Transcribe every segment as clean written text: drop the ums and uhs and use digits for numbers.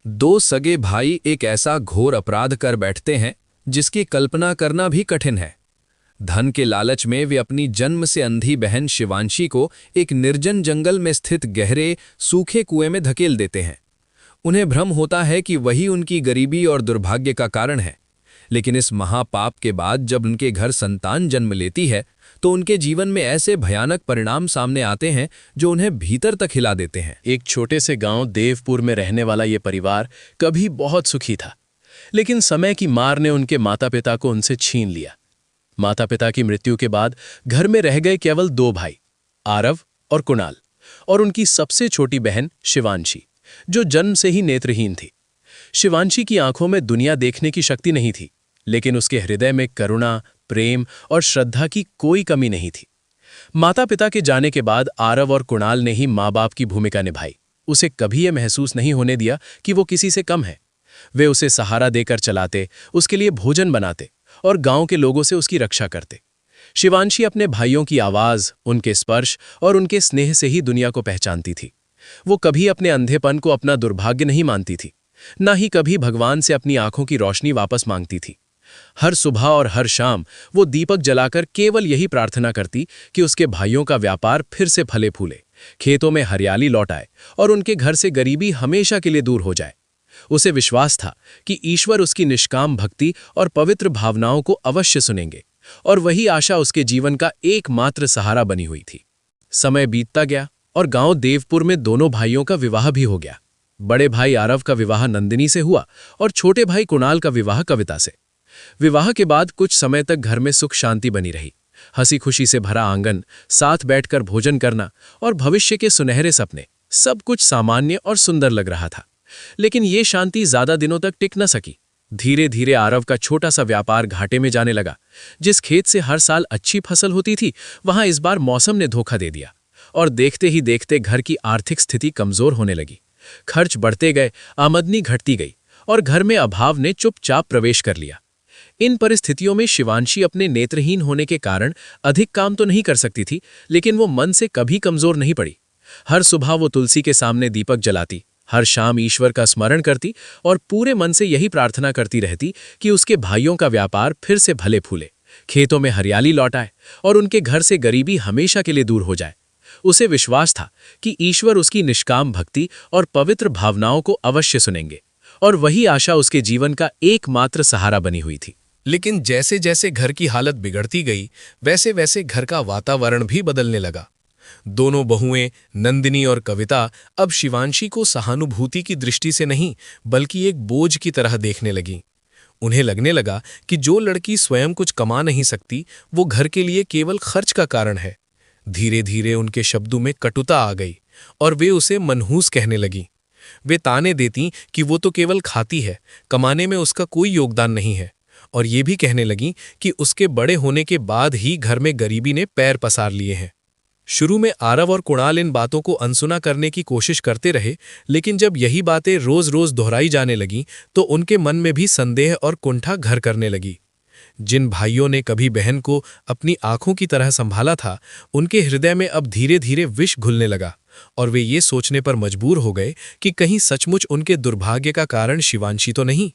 दो सगे भाई एक ऐसा घोर अपराध कर बैठते हैं जिसकी कल्पना करना भी कठिन है। धन के लालच में वे अपनी जन्म से अंधी बहन शिवांशी को एक निर्जन जंगल में स्थित गहरे सूखे कुएं में धकेल देते हैं। उन्हें भ्रम होता है कि वही उनकी गरीबी और दुर्भाग्य का कारण है, लेकिन इस महापाप के बाद जब उनके घर संतान जन्म लेती है तो उनके जीवन में ऐसे भयानक परिणाम सामने आते हैं जो उन्हें भीतर तक हिला देते हैं। एक छोटे से गांव देवपुर में रहने वाला ये परिवार कभी बहुत सुखी था, लेकिन समय की मार ने उनके माता पिता को उनसे छीन लिया। माता पिता की मृत्यु के बाद घर में रह गए केवल दो भाई, आरव और कुणाल, और उनकी सबसे छोटी बहन शिवांशी, जो जन्म से ही नेत्रहीन थी। शिवांशी की आंखों में दुनिया देखने की शक्ति नहीं थी, लेकिन उसके हृदय में करुणा, प्रेम और श्रद्धा की कोई कमी नहीं थी। माता पिता के जाने के बाद आरव और कुणाल ने ही माँ बाप की भूमिका निभाई। उसे कभी यह महसूस नहीं होने दिया कि वो किसी से कम है। वे उसे सहारा देकर चलाते, उसके लिए भोजन बनाते और गांव के लोगों से उसकी रक्षा करते। शिवांशी अपने भाइयों की आवाज, उनके स्पर्श और उनके स्नेह से ही दुनिया को पहचानती थी। वो कभी अपने अंधेपन को अपना दुर्भाग्य नहीं मानती थी, ना ही कभी भगवान से अपनी आंखों की रोशनी वापस मांगती थी। हर सुबह और हर शाम वो दीपक जलाकर केवल यही प्रार्थना करती कि उसके भाइयों का व्यापार फिर से फले फूले, खेतों में हरियाली लौट आए और उनके घर से गरीबी हमेशा के लिए दूर हो जाए। उसे विश्वास था कि ईश्वर उसकी निष्काम भक्ति और पवित्र भावनाओं को अवश्य सुनेंगे, और वही आशा उसके जीवन का एकमात्र सहारा बनी हुई थी। समय बीतता गया और गांव देवपुर में दोनों भाइयों का विवाह भी हो गया। बड़े भाई आरव का विवाह नंदिनी से हुआ और छोटे भाई कुणाल का विवाह कविता से। विवाह के बाद कुछ समय तक घर में सुख शांति बनी रही। हंसी खुशी से भरा आंगन, साथ बैठकर भोजन करना और भविष्य के सुनहरे सपने, सब कुछ सामान्य और सुंदर लग रहा था। लेकिन ये शांति ज्यादा दिनों तक टिक न सकी। धीरे धीरे आरव का छोटा सा व्यापार घाटे में जाने लगा। जिस खेत से हर साल अच्छी फसल होती थी, वहां इस बार मौसम ने धोखा दे दिया और देखते ही देखते घर की आर्थिक स्थिति कमजोर होने लगी। खर्च बढ़ते गए, आमदनी घटती गई और घर में अभाव ने चुपचाप प्रवेश कर लिया। इन परिस्थितियों में शिवांशी अपने नेत्रहीन होने के कारण अधिक काम तो नहीं कर सकती थी, लेकिन वो मन से कभी कमजोर नहीं पड़ी। हर सुबह वो तुलसी के सामने दीपक जलाती, हर शाम ईश्वर का स्मरण करती और पूरे मन से यही प्रार्थना करती रहती कि उसके भाइयों का व्यापार फिर से भले फूले, खेतों में हरियाली लौट आए और उनके घर से गरीबी हमेशा के लिए दूर हो जाए। उसे विश्वास था कि ईश्वर उसकी निष्काम भक्ति और पवित्र भावनाओं को अवश्य सुनेंगे, और वही आशा उसके जीवन का एकमात्र सहारा बनी हुई थी। लेकिन जैसे जैसे घर की हालत बिगड़ती गई, वैसे वैसे घर का वातावरण भी बदलने लगा। दोनों बहुएं नंदिनी और कविता अब शिवांशी को सहानुभूति की दृष्टि से नहीं, बल्कि एक बोझ की तरह देखने लगीं। उन्हें लगने लगा कि जो लड़की स्वयं कुछ कमा नहीं सकती, वो घर के लिए केवल खर्च का कारण है। धीरे धीरे उनके शब्दों में कटुता आ गई और वे उसे मनहूस कहने लगीं। वे ताने देती कि वो तो केवल खाती है, कमाने में उसका कोई योगदान नहीं है, और ये भी कहने लगीं कि उसके बड़े होने के बाद ही घर में गरीबी ने पैर पसार लिए हैं। शुरू में आरव और कुणाल इन बातों को अनसुना करने की कोशिश करते रहे, लेकिन जब यही बातें रोज रोज दोहराई जाने लगीं तो उनके मन में भी संदेह और कुंठा घर करने लगी। जिन भाइयों ने कभी बहन को अपनी आंखों की तरह संभाला था, उनके हृदय में अब धीरे धीरे विष घुलने लगा और वे ये सोचने पर मजबूर हो गए कि कहीं सचमुच उनके दुर्भाग्य का कारण शिवांशी तो नहीं।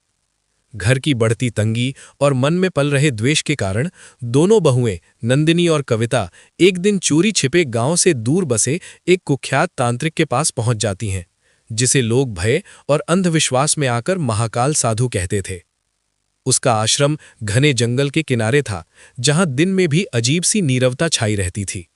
घर की बढ़ती तंगी और मन में पल रहे द्वेष के कारण दोनों बहुएं नंदिनी और कविता एक दिन चोरी छिपे गांव से दूर बसे एक कुख्यात तांत्रिक के पास पहुंच जाती हैं, जिसे लोग भय और अंधविश्वास में आकर महाकाल साधु कहते थे। उसका आश्रम घने जंगल के किनारे था, जहां दिन में भी अजीब सी नीरवता छाई रहती थी।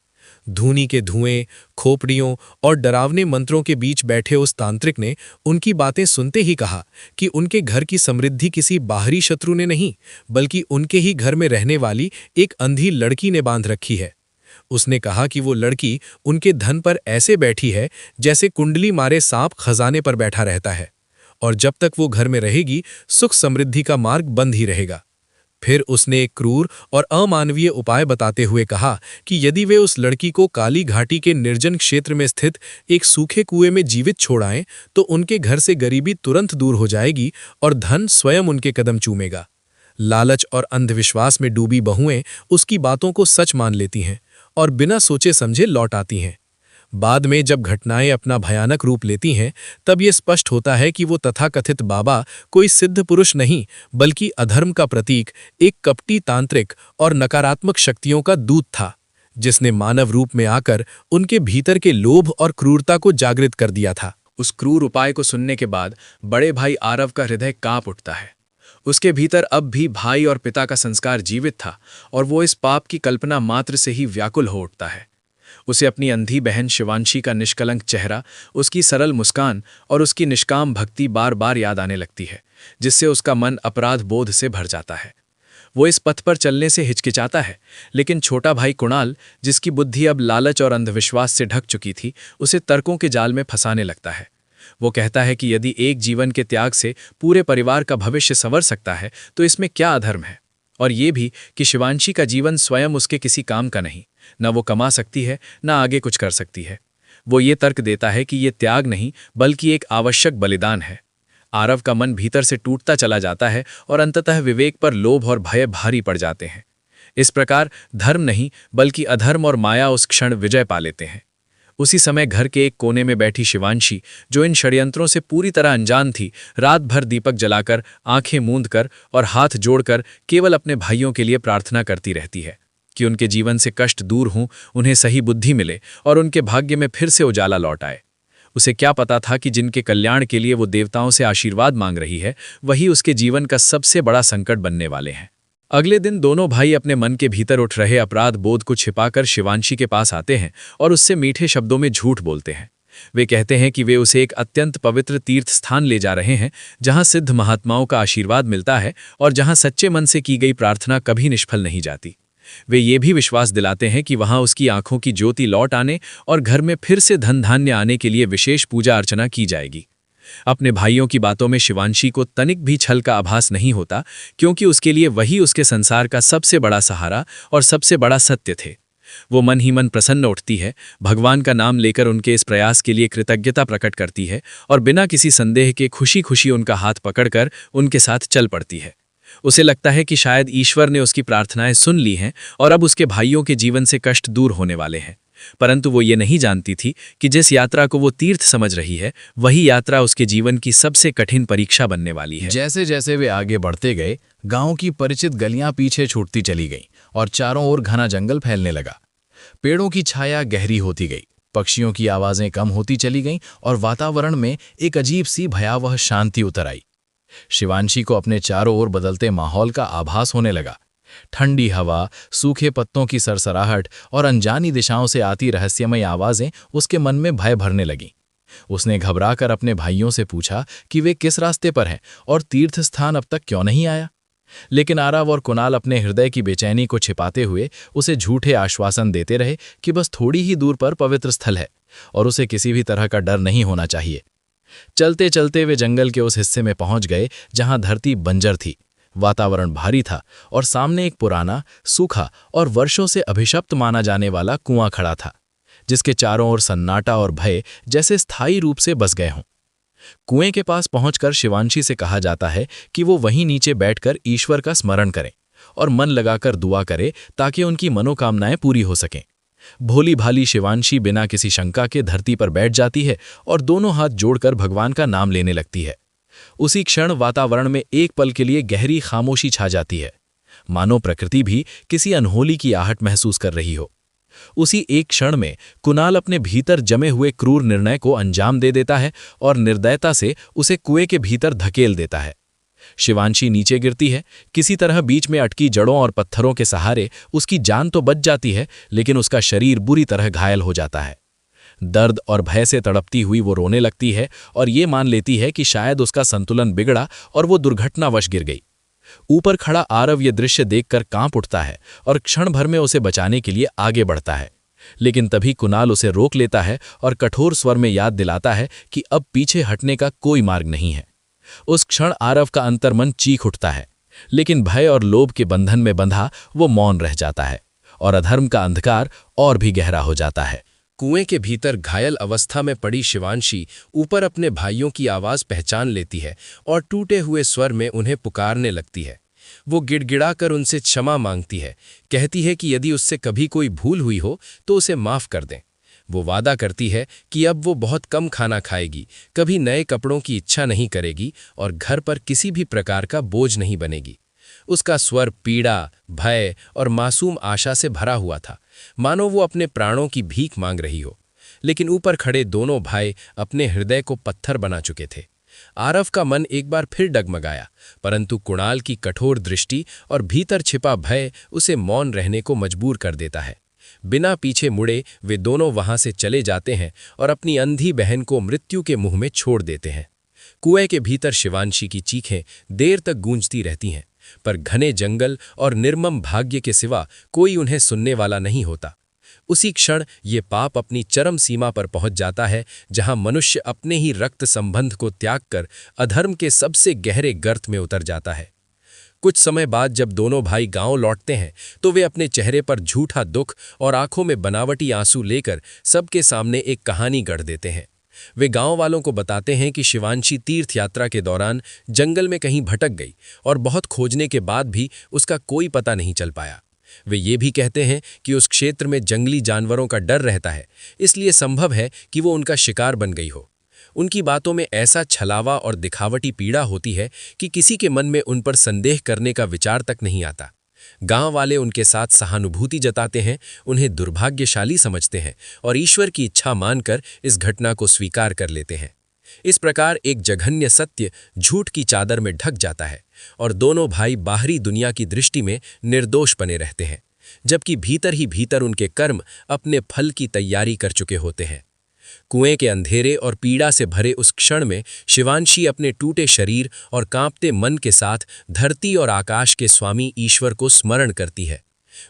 धूनी के धुएं, खोपड़ियों और डरावने मंत्रों के बीच बैठे उस तांत्रिक ने उनकी बातें सुनते ही कहा कि उनके घर की समृद्धि किसी बाहरी शत्रु ने नहीं, बल्कि उनके ही घर में रहने वाली एक अंधी लड़की ने बांध रखी है। उसने कहा कि वो लड़की उनके धन पर ऐसे बैठी है जैसे कुंडली मारे सांप खजाने पर बैठा रहता है, और जब तक वो घर में रहेगी सुख समृद्धि का मार्ग बंद ही रहेगा। फिर उसने एक क्रूर और अमानवीय उपाय बताते हुए कहा कि यदि वे उस लड़की को काली घाटी के निर्जन क्षेत्र में स्थित एक सूखे कुएं में जीवित छोड़ाएं तो उनके घर से गरीबी तुरंत दूर हो जाएगी और धन स्वयं उनके कदम चूमेगा। लालच और अंधविश्वास में डूबी बहुएं उसकी बातों को सच मान लेती हैं और बिना सोचे समझे लौट आती हैं। बाद में जब घटनाएं अपना भयानक रूप लेती हैं, तब ये स्पष्ट होता है कि वो तथाकथित बाबा कोई सिद्ध पुरुष नहीं, बल्कि अधर्म का प्रतीक, एक कपटी तांत्रिक और नकारात्मक शक्तियों का दूत था, जिसने मानव रूप में आकर उनके भीतर के लोभ और क्रूरता को जागृत कर दिया था। उस क्रूर उपाय को सुनने के बाद बड़े भाई आरव का हृदय कांप उठता है। उसके भीतर अब भी भाई और पिता का संस्कार जीवित था और वो इस पाप की कल्पना मात्र से ही व्याकुल हो उठता है। उसे अपनी अंधी बहन शिवांशी का निष्कलंक चेहरा, उसकी सरल मुस्कान और उसकी निष्काम भक्ति बार बार याद आने लगती है, जिससे उसका मन अपराध बोध से भर जाता है। वो इस पथ पर चलने से हिचकिचाता है, लेकिन छोटा भाई कुणाल, जिसकी बुद्धि अब लालच और अंधविश्वास से ढक चुकी थी, उसे तर्कों के जाल में फंसाने लगता है। वो कहता है कि यदि एक जीवन के त्याग से पूरे परिवार का भविष्य संवर सकता है, तो इसमें क्या अधर्म है, और ये भी कि शिवांशी का जीवन स्वयं उसके किसी काम का नहीं, न वो कमा सकती है, न आगे कुछ कर सकती है। वो ये तर्क देता है कि ये त्याग नहीं, बल्कि एक आवश्यक बलिदान है। आरव का मन भीतर से टूटता चला जाता है और अंततः विवेक पर लोभ और भय भारी पड़ जाते हैं। इस प्रकार धर्म नहीं, बल्कि अधर्म और माया उस क्षण विजय पा लेते हैं। उसी समय घर के एक कोने में बैठी शिवांशी, जो इन षड्यंत्रों से पूरी तरह अनजान थी, रात भर दीपक जलाकर, आंखें मूंद कर और हाथ जोड़कर केवल अपने भाइयों के लिए प्रार्थना करती रहती है कि उनके जीवन से कष्ट दूर हों, उन्हें सही बुद्धि मिले और उनके भाग्य में फिर से उजाला लौट आए। उसे क्या पता था कि जिनके कल्याण के लिए वो देवताओं से आशीर्वाद मांग रही है, वही उसके जीवन का सबसे बड़ा संकट बनने वाले हैं। अगले दिन दोनों भाई अपने मन के भीतर उठ रहे अपराध बोध को छिपाकर शिवांशी के पास आते हैं और उससे मीठे शब्दों में झूठ बोलते हैं। वे कहते हैं कि वे उसे एक अत्यंत पवित्र तीर्थ स्थान ले जा रहे हैं, जहां सिद्ध महात्माओं का आशीर्वाद मिलता है और जहां सच्चे मन से की गई प्रार्थना कभी निष्फल नहीं जाती। वे ये भी विश्वास दिलाते हैं कि वहां उसकी आंखों की ज्योति लौट आने और घर में फिर से धन धान्य आने के लिए विशेष पूजा अर्चना की जाएगी। अपने भाइयों की बातों में शिवांशी को तनिक भी छल का आभास नहीं होता, क्योंकि उसके लिए वही उसके संसार का सबसे बड़ा सहारा और सबसे बड़ा सत्य थे। वो मन ही मन प्रसन्न उठती है, भगवान का नाम लेकर उनके इस प्रयास के लिए कृतज्ञता प्रकट करती है और बिना किसी संदेह के खुशी खुशी उनका हाथ पकड़कर उनके साथ चल पड़ती है। उसे लगता है कि शायद ईश्वर ने उसकी प्रार्थनाएं सुन ली हैं और अब उसके भाइयों के जीवन से कष्ट दूर होने वाले हैं। परंतु वो ये नहीं जानती थी कि जिस यात्रा को वो तीर्थ समझ रही है, वही यात्रा उसके जीवन की सबसे कठिन परीक्षा बनने वाली है। जैसे जैसे वे आगे बढ़ते गए, गांव की परिचित गलियां पीछे छूटती चली गईं और चारों ओर घना जंगल फैलने लगा। पेड़ों की छाया गहरी होती गई, पक्षियों की आवाजें कम होती चली गईं और वातावरण में एक अजीब सी भयावह शांति उतर आई। शिवांशी को अपने चारों ओर बदलते माहौल का आभास होने लगा। ठंडी हवा, सूखे पत्तों की सरसराहट और अनजानी दिशाओं से आती रहस्यमय आवाजें उसके मन में भय भरने लगीं। उसने घबराकर अपने भाइयों से पूछा कि वे किस रास्ते पर हैं और तीर्थ स्थान अब तक क्यों नहीं आया। लेकिन आरव और कुणाल अपने हृदय की बेचैनी को छिपाते हुए उसे झूठे आश्वासन देते रहे कि बस थोड़ी ही दूर पर पवित्र स्थल है और उसे किसी भी तरह का डर नहीं होना चाहिए। चलते चलते वे जंगल के उस हिस्से में पहुंच गए जहां धरती बंजर थी, वातावरण भारी था और सामने एक पुराना, सूखा और वर्षों से अभिशप्त माना जाने वाला कुआं खड़ा था, जिसके चारों ओर सन्नाटा और भय जैसे स्थायी रूप से बस गए हों। कुएं के पास पहुंचकर शिवांशी से कहा जाता है कि वो वहीं नीचे बैठकर ईश्वर का स्मरण करें और मन लगाकर दुआ करे ताकि उनकी मनोकामनाएं पूरी हो सकें। भोली भाली शिवांशी बिना किसी शंका के धरती पर बैठ जाती है और दोनों हाथ जोड़कर भगवान का नाम लेने लगती है। उसी क्षण वातावरण में एक पल के लिए गहरी खामोशी छा जाती है, मानो प्रकृति भी किसी अनहोनी की आहट महसूस कर रही हो। उसी एक क्षण में कुणाल अपने भीतर जमे हुए क्रूर निर्णय को अंजाम दे देता है और निर्दयता से उसे कुएं के भीतर धकेल देता है। शिवांशी नीचे गिरती है। किसी तरह बीच में अटकी जड़ों और पत्थरों के सहारे उसकी जान तो बच जाती है, लेकिन उसका शरीर बुरी तरह घायल हो जाता है। दर्द और भय से तड़पती हुई वो रोने लगती है और ये मान लेती है कि शायद उसका संतुलन बिगड़ा और वो दुर्घटनावश गिर गई। ऊपर खड़ा आरव ये दृश्य देखकर कांप उठता है और क्षण भर में उसे बचाने के लिए आगे बढ़ता है, लेकिन तभी कुणाल उसे रोक लेता है और कठोर स्वर में याद दिलाता है कि अब पीछे हटने का कोई मार्ग नहीं है। उस क्षण आरव का अंतर्मन चीख उठता है, लेकिन भय और लोभ के बंधन में बंधा वो मौन रह जाता है और अधर्म का अंधकार और भी गहरा हो जाता है। कुएं के भीतर घायल अवस्था में पड़ी शिवांशी ऊपर अपने भाइयों की आवाज पहचान लेती है और टूटे हुए स्वर में उन्हें पुकारने लगती है। वो गिड़गिड़ाकर उनसे क्षमा मांगती है, कहती है कि यदि उससे कभी कोई भूल हुई हो तो उसे माफ कर दें। वो वादा करती है कि अब वो बहुत कम खाना खाएगी, कभी नए कपड़ों की इच्छा नहीं करेगी और घर पर किसी भी प्रकार का बोझ नहीं बनेगी। उसका स्वर पीड़ा, भय और मासूम आशा से भरा हुआ था, मानो वो अपने प्राणों की भीख मांग रही हो। लेकिन ऊपर खड़े दोनों भाई अपने हृदय को पत्थर बना चुके थे। आरव का मन एक बार फिर डगमगाया, परंतु कुणाल की कठोर दृष्टि और भीतर छिपा भय उसे मौन रहने को मजबूर कर देता है। बिना पीछे मुड़े वे दोनों वहां से चले जाते हैं और अपनी अंधी बहन को मृत्यु के मुंह में छोड़ देते हैं। कुएं के भीतर शिवांशी की चीखें देर तक गूंजती रहती हैं, पर घने जंगल और निर्मम भाग्य के सिवा कोई उन्हें सुनने वाला नहीं होता। उसी क्षण ये पाप अपनी चरम सीमा पर पहुंच जाता है, जहां मनुष्य अपने ही रक्त संबंध को त्याग कर अधर्म के सबसे गहरे गर्त में उतर जाता है। कुछ समय बाद जब दोनों भाई गांव लौटते हैं तो वे अपने चेहरे पर झूठा दुख और आंखों में बनावटी आंसू लेकर सबके सामने एक कहानी गढ़ देते हैं। वे गांव वालों को बताते हैं कि शिवांशी तीर्थ यात्रा के दौरान जंगल में कहीं भटक गई और बहुत खोजने के बाद भी उसका कोई पता नहीं चल पाया। वे ये भी कहते हैं कि उस क्षेत्र में जंगली जानवरों का डर रहता है, इसलिए संभव है कि वो उनका शिकार बन गई हो। उनकी बातों में ऐसा छलावा और दिखावटी पीड़ा होती है कि किसी के मन में उन पर संदेह करने का विचार तक नहीं आता। गांव वाले उनके साथ सहानुभूति जताते हैं, उन्हें दुर्भाग्यशाली समझते हैं और ईश्वर की इच्छा मानकर इस घटना को स्वीकार कर लेते हैं। इस प्रकार एक जघन्य सत्य झूठ की चादर में ढक जाता है और दोनों भाई बाहरी दुनिया की दृष्टि में निर्दोष बने रहते हैं, जबकि भीतर ही भीतर उनके कर्म अपने फल की तैयारी कर चुके होते हैं। कुएं के अंधेरे और पीड़ा से भरे उस क्षण में शिवांशी अपने टूटे शरीर और कांपते मन के साथ धरती और आकाश के स्वामी ईश्वर को स्मरण करती है।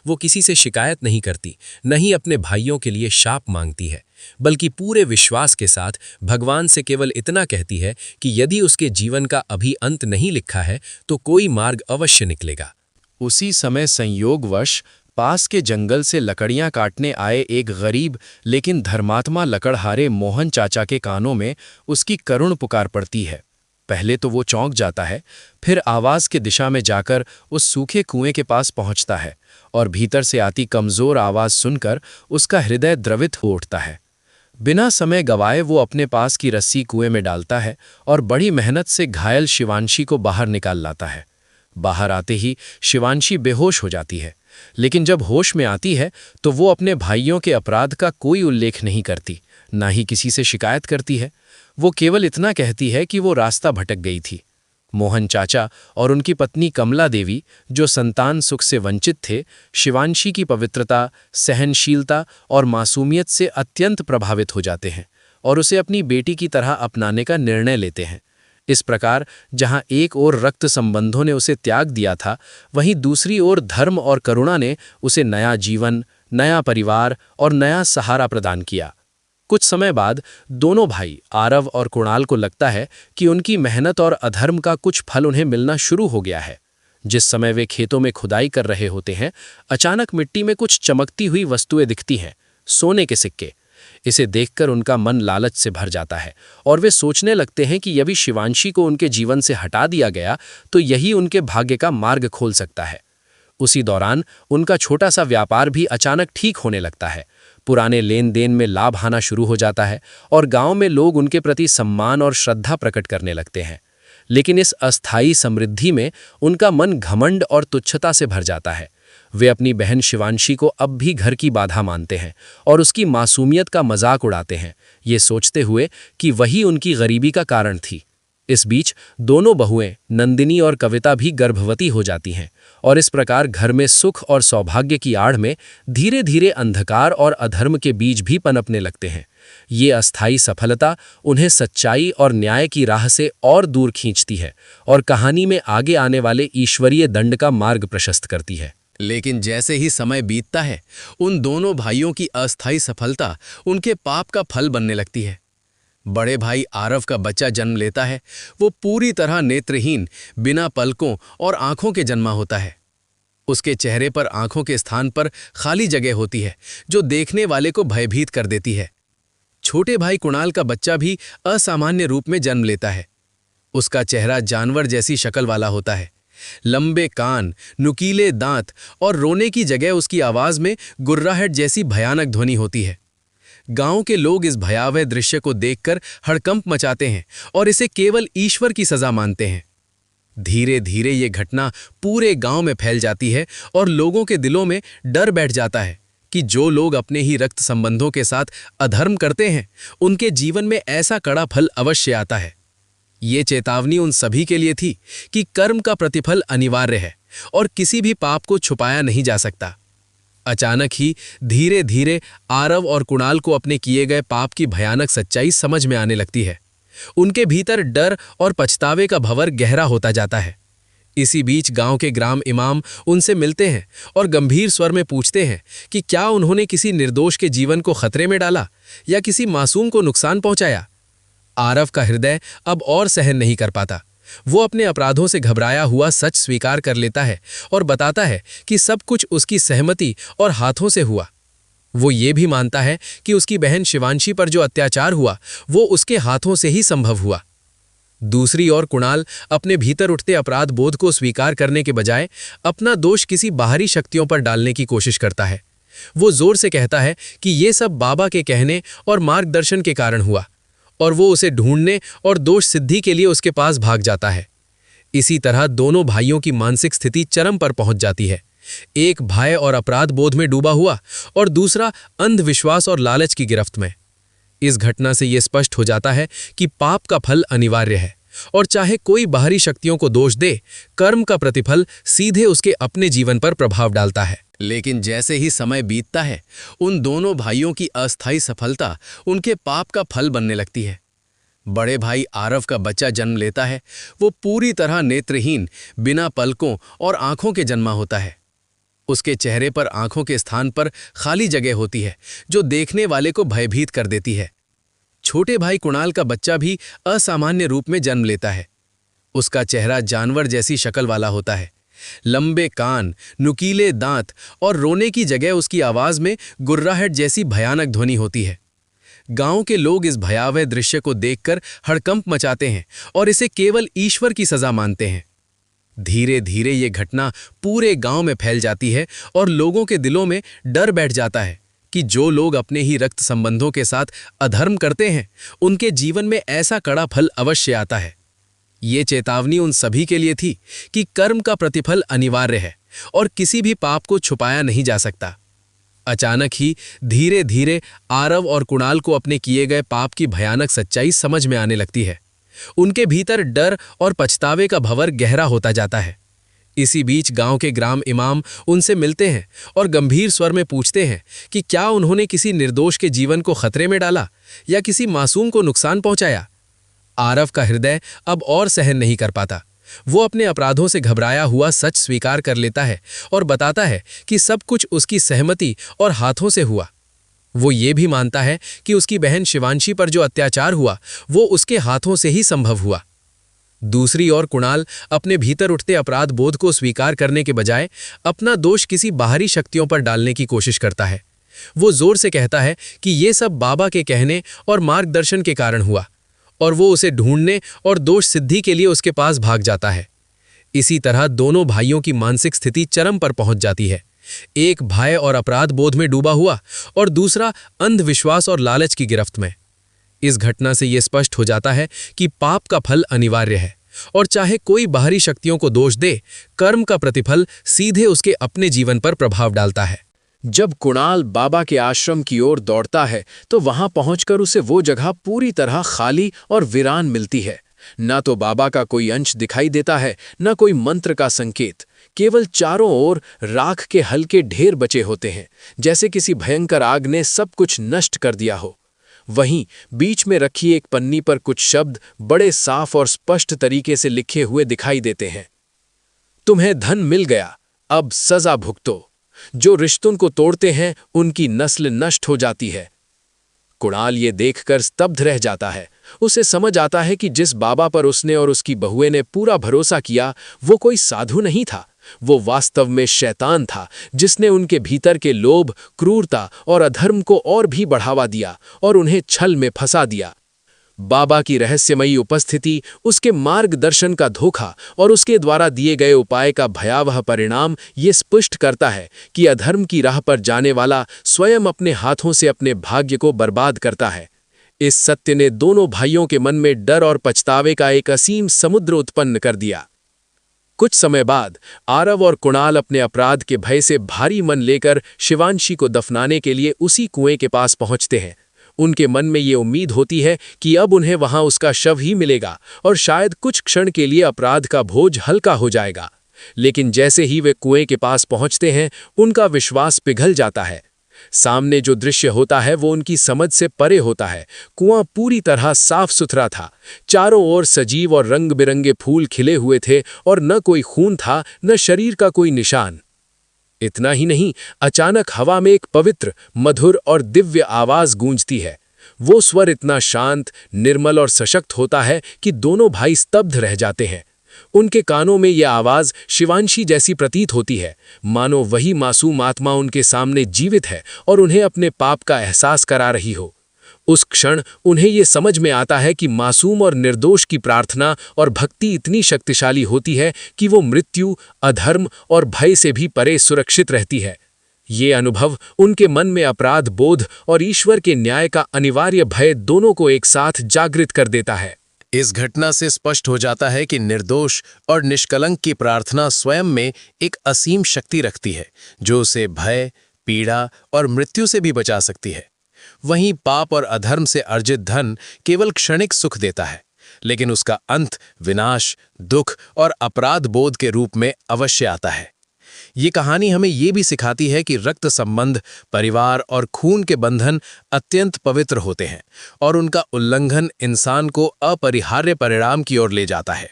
वो किसी से शिकायत नहीं करती, न ही अपने भाइयों के लिए शाप मांगती है, बल्कि पूरे विश्वास के साथ भगवान से केवल इतना कहती है कि यदि उसके जीवन का अभी अंत नहीं लिखा है तो कोई मार्ग अवश्य निकलेगा। उसी समय संयोगवश पास के जंगल से लकड़ियां काटने आए एक गरीब लेकिन धर्मात्मा लकड़हारे मोहन चाचा के कानों में उसकी करुण पुकार पड़ती है। पहले तो वो चौंक जाता है, फिर आवाज के दिशा में जाकर उस सूखे कुएं के पास पहुंचता है और भीतर से आती कमजोर आवाज सुनकर उसका हृदय द्रवित हो उठता है। बिना समय गवाए वो अपने पास की रस्सी कुएं में डालता है और बड़ी मेहनत से घायल शिवांशी को बाहर निकाल लाता है। बाहर आते ही शिवांशी बेहोश हो जाती है, लेकिन जब होश में आती है तो वो अपने भाइयों के अपराध का कोई उल्लेख नहीं करती, ना ही किसी से शिकायत करती है। वो केवल इतना कहती है कि वो रास्ता भटक गई थी। मोहन चाचा और उनकी पत्नी कमला देवी, जो संतान सुख से वंचित थे, शिवांशी की पवित्रता, सहनशीलता और मासूमियत से अत्यंत प्रभावित हो जाते हैं और उसे अपनी बेटी की तरह अपनाने का निर्णय लेते हैं। इस प्रकार जहां एक ओर रक्त संबंधों ने उसे त्याग दिया था, वहीं दूसरी ओर धर्म और करुणा ने उसे नया जीवन, नया परिवार और नया सहारा प्रदान किया। कुछ समय बाद दोनों भाई आरव और कुणाल को लगता है कि उनकी मेहनत और अधर्म का कुछ फल उन्हें मिलना शुरू हो गया है। जिस समय वे खेतों में खुदाई कर रहे होते हैं, अचानक मिट्टी में कुछ चमकती हुई वस्तुएं दिखती हैं, सोने के सिक्के। इसे देखकर उनका मन लालच से भर जाता है और वे सोचने लगते हैं कि यदि शिवांशी को उनके जीवन से हटा दिया गया तो यही उनके भाग्य का मार्ग खोल सकता है। उसी दौरान उनका छोटा सा व्यापार भी अचानक ठीक होने लगता है। पुराने लेन देन में लाभ आना शुरू हो जाता है और गांव में लोग उनके प्रति सम्मान और श्रद्धा प्रकट करने लगते हैं। लेकिन इस अस्थायी समृद्धि में उनका मन घमंड और तुच्छता से भर जाता है। वे अपनी बहन शिवांशी को अब भी घर की बाधा मानते हैं और उसकी मासूमियत का मजाक उड़ाते हैं, ये सोचते हुए कि वही उनकी गरीबी का कारण थी। इस बीच दोनों बहुएं नंदिनी और कविता भी गर्भवती हो जाती हैं और इस प्रकार घर में सुख और सौभाग्य की आड़ में धीरे धीरे अंधकार और अधर्म के बीज भी पनपने लगते हैं। ये अस्थायी सफलता उन्हें सच्चाई और न्याय की राह से और दूर खींचती है और कहानी में आगे आने वाले ईश्वरीय दंड का मार्ग प्रशस्त करती है। लेकिन जैसे ही समय बीतता है, उन दोनों भाइयों की अस्थायी सफलता उनके पाप का फल बनने लगती है। बड़े भाई आरव का बच्चा जन्म लेता है। वो पूरी तरह नेत्रहीन, बिना पलकों और आंखों के जन्मा होता है। उसके चेहरे पर आंखों के स्थान पर खाली जगह होती है, जो देखने वाले को भयभीत कर देती है। छोटे भाई कुणाल का बच्चा भी असामान्य रूप में जन्म लेता है। उसका चेहरा जानवर जैसी शक्ल वाला होता है। लंबे कान, नुकीले दांत और रोने की जगह उसकी आवाज में गुर्राहट जैसी भयानक ध्वनि होती है। गांव के लोग इस भयावह दृश्य को देखकर हड़कंप मचाते हैं और इसे केवल ईश्वर की सजा मानते हैं। धीरे धीरे ये घटना पूरे गांव में फैल जाती है और लोगों के दिलों में डर बैठ जाता है कि जो लोग अपने ही रक्त संबंधों के साथ अधर्म करते हैं, उनके जीवन में ऐसा कड़ा फल अवश्य आता है। ये चेतावनी उन सभी के लिए थी कि कर्म का प्रतिफल अनिवार्य है और किसी भी पाप को छुपाया नहीं जा सकता। अचानक ही धीरे धीरे आरव और कुणाल को अपने किए गए पाप की भयानक सच्चाई समझ में आने लगती है। उनके भीतर डर और पछतावे का भंवर गहरा होता जाता है। इसी बीच गांव के ग्राम इमाम उनसे मिलते हैं और गंभीर स्वर में पूछते हैं कि क्या उन्होंने किसी निर्दोष के जीवन को खतरे में डाला या किसी मासूम को नुकसान पहुंचाया। आरव का हृदय अब और सहन नहीं कर पाता। वो अपने अपराधों से घबराया हुआ सच स्वीकार कर लेता है और बताता है कि सब कुछ उसकी सहमति और हाथों से हुआ। वो ये भी मानता है कि उसकी बहन शिवांशी पर जो अत्याचार हुआ वो उसके हाथों से ही संभव हुआ। दूसरी ओर कुणाल अपने भीतर उठते अपराध बोध को स्वीकार करने के बजाय अपना दोष किसी बाहरी शक्तियों पर डालने की कोशिश करता है। वो जोर से कहता है कि ये सब बाबा के कहने और मार्गदर्शन के कारण हुआ, और वो उसे ढूंढने और दोष सिद्धि के लिए उसके पास भाग जाता है। इसी तरह दोनों भाइयों की मानसिक स्थिति चरम पर पहुंच जाती है। एक भय और अपराध बोध में डूबा हुआ और दूसरा अंधविश्वास और लालच की गिरफ्त में। इस घटना से यह स्पष्ट हो जाता है कि पाप का फल अनिवार्य है और चाहे कोई बाहरी शक्तियों को दोष दे, कर्म का प्रतिफल सीधे उसके अपने जीवन पर प्रभाव डालता है। लेकिन जैसे ही समय बीतता है, उन दोनों भाइयों की अस्थायी सफलता उनके पाप का फल बनने लगती है। बड़े भाई आरव का बच्चा जन्म लेता है। वो पूरी तरह नेत्रहीन, बिना पलकों और आंखों के जन्मा होता है। उसके चेहरे पर आंखों के स्थान पर खाली जगह होती है जो देखने वाले को भयभीत कर देती है। छोटे भाई कुणाल का बच्चा भी असामान्य रूप में जन्म लेता है। उसका चेहरा जानवर जैसी शक्ल वाला होता है। लंबे कान, नुकीले दांत और रोने की जगह उसकी आवाज में गुर्राहट जैसी भयानक ध्वनि होती है। गांव के लोग इस भयावह दृश्य को देखकर हड़कंप मचाते हैं और इसे केवल ईश्वर की सजा मानते हैं। धीरे धीरे ये घटना पूरे गांव में फैल जाती है और लोगों के दिलों में डर बैठ जाता है कि जो लोग अपने ही रक्त संबंधों के साथ अधर्म करते हैं, उनके जीवन में ऐसा कड़ा फल अवश्य आता है। ये चेतावनी उन सभी के लिए थी कि कर्म का प्रतिफल अनिवार्य है और किसी भी पाप को छुपाया नहीं जा सकता। अचानक ही धीरे धीरे आरव और कुणाल को अपने किए गए पाप की भयानक सच्चाई समझ में आने लगती है। उनके भीतर डर और पछतावे का भंवर गहरा होता जाता है। इसी बीच गांव के ग्राम इमाम उनसे मिलते हैं और गंभीर स्वर में पूछते हैं कि क्या उन्होंने किसी निर्दोष के जीवन को खतरे में डाला या किसी मासूम को नुकसान पहुंचाया। आरव का हृदय अब और सहन नहीं कर पाता। वो अपने अपराधों से घबराया हुआ सच स्वीकार कर लेता है और बताता है कि सब कुछ उसकी सहमति और हाथों से हुआ। वो ये भी मानता है कि उसकी बहन शिवांशी पर जो अत्याचार हुआ वो उसके हाथों से ही संभव हुआ। दूसरी ओर कुणाल अपने भीतर उठते अपराध बोध को स्वीकार करने के बजाय अपना दोष किसी बाहरी शक्तियों पर डालने की कोशिश करता है। वो जोर से कहता है कि ये सब बाबा के कहने और मार्गदर्शन के कारण हुआ, और वो उसे ढूंढने और दोष सिद्धि के लिए उसके पास भाग जाता है। इसी तरह दोनों भाइयों की मानसिक स्थिति चरम पर पहुंच जाती है। एक भय और अपराध बोध में डूबा हुआ और दूसरा अंधविश्वास और लालच की गिरफ्त में। इस घटना से यह स्पष्ट हो जाता है कि पाप का फल अनिवार्य है और चाहे कोई बाहरी शक्तियों को दोष दे, कर्म का प्रतिफल सीधे उसके अपने जीवन पर प्रभाव डालता है। जब कुणाल बाबा के आश्रम की ओर दौड़ता है तो वहां पहुंचकर उसे वो जगह पूरी तरह खाली और वीरान मिलती है। न तो बाबा का कोई अंश दिखाई देता है, न कोई मंत्र का संकेत। केवल चारों ओर राख के हल्के ढेर बचे होते हैं, जैसे किसी भयंकर आग ने सब कुछ नष्ट कर दिया हो। वहीं बीच में रखी एक पन्नी पर कुछ शब्द बड़े साफ और स्पष्ट तरीके से लिखे हुए दिखाई देते हैं। तुम्हें धन मिल गया, अब सजा भुगतो। जो रिश्तों को तोड़ते हैं उनकी नस्ल नष्ट हो जाती है। कुणाल ये देखकर स्तब्ध रह जाता है। उसे समझ आता है कि जिस बाबा पर उसने और उसकी बहुएं ने पूरा भरोसा किया वो कोई साधु नहीं था, वो वास्तव में शैतान था, जिसने उनके भीतर के लोभ, क्रूरता और अधर्म को और भी बढ़ावा दिया और उन्हें छल में फंसा दिया। बाबा की रहस्यमयी उपस्थिति, उसके मार्गदर्शन का धोखा और उसके द्वारा दिए गए उपाय का भयावह परिणाम ये स्पष्ट करता है कि अधर्म की राह पर जाने वाला स्वयं अपने हाथों से अपने भाग्य को बर्बाद करता है। इस सत्य ने दोनों भाइयों के मन में डर और पछतावे का एक असीम समुद्र उत्पन्न कर दिया। कुछ समय बाद आरव और कुणाल अपने अपराध के भय से भारी मन लेकर शिवांशी को दफनाने के लिए उसी कुएं के पास पहुंचते हैं। उनके मन में ये उम्मीद होती है कि अब उन्हें वहां उसका शव ही मिलेगा और शायद कुछ क्षण के लिए अपराध का बोझ हल्का हो जाएगा। लेकिन जैसे ही वे कुएं के पास पहुंचते हैं, उनका विश्वास पिघल जाता है। सामने जो दृश्य होता है वो उनकी समझ से परे होता है। कुआं पूरी तरह साफ सुथरा था। चारों ओर सजीव और रंग बिरंगे फूल खिले हुए थे और न कोई खून था, न शरीर का कोई निशान। इतना ही नहीं, अचानक हवा में एक पवित्र, मधुर और दिव्य आवाज गूंजती है। वो स्वर इतना शांत, निर्मल और सशक्त होता है कि दोनों भाई स्तब्ध रह जाते हैं। उनके कानों में यह आवाज शिवांशी जैसी प्रतीत होती है, मानो वही मासूम आत्मा उनके सामने जीवित है और उन्हें अपने पाप का एहसास करा रही हो। उस क्षण उन्हें यह समझ में आता है कि मासूम और निर्दोष की प्रार्थना और भक्ति इतनी शक्तिशाली होती है कि वो मृत्यु, अधर्म और भय से भी परे सुरक्षित रहती है। ये अनुभव उनके मन में अपराध बोध और ईश्वर के न्याय का अनिवार्य भय दोनों को एक साथ जागृत कर देता है। इस घटना से स्पष्ट हो जाता है कि निर्दोष और निष्कलंक की प्रार्थना स्वयं में एक असीम शक्ति रखती है, जो उसे भय, पीड़ा और मृत्यु से भी बचा सकती है। वहीं पाप और अधर्म से अर्जित धन केवल क्षणिक सुख देता है, लेकिन उसका अंत विनाश, दुख और अपराध बोध के रूप में अवश्य आता है। ये कहानी हमें ये भी सिखाती है कि रक्त संबंध, परिवार और खून के बंधन अत्यंत पवित्र होते हैं और उनका उल्लंघन इंसान को अपरिहार्य परिणाम की ओर ले जाता है।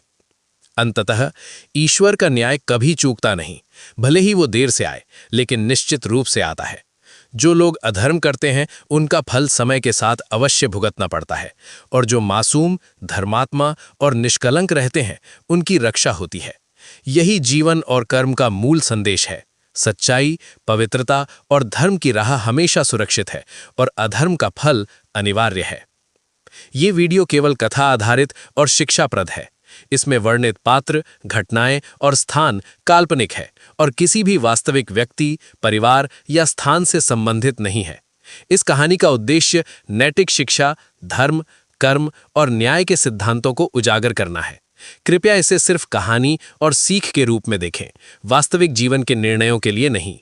अंततः ईश्वर का न्याय कभी चूकता नहीं, भले ही वो देर से आए, लेकिन निश्चित रूप से आता है। जो लोग अधर्म करते हैं उनका फल समय के साथ अवश्य भुगतना पड़ता है, और जो मासूम, धर्मात्मा और निष्कलंक रहते हैं उनकी रक्षा होती है। यही जीवन और कर्म का मूल संदेश है। सच्चाई, पवित्रता और धर्म की राह हमेशा सुरक्षित है और अधर्म का फल अनिवार्य है। ये वीडियो केवल कथा आधारित और शिक्षाप्रद है। इसमें वर्णित पात्र, घटनाएं और स्थान काल्पनिक है और किसी भी वास्तविक व्यक्ति, परिवार या स्थान से संबंधित नहीं है। इस कहानी का उद्देश्य नैतिक शिक्षा, धर्म, कर्म और न्याय के सिद्धांतों को उजागर करना है। कृपया इसे सिर्फ कहानी और सीख के रूप में देखें, वास्तविक जीवन के निर्णयों के लिए नहीं।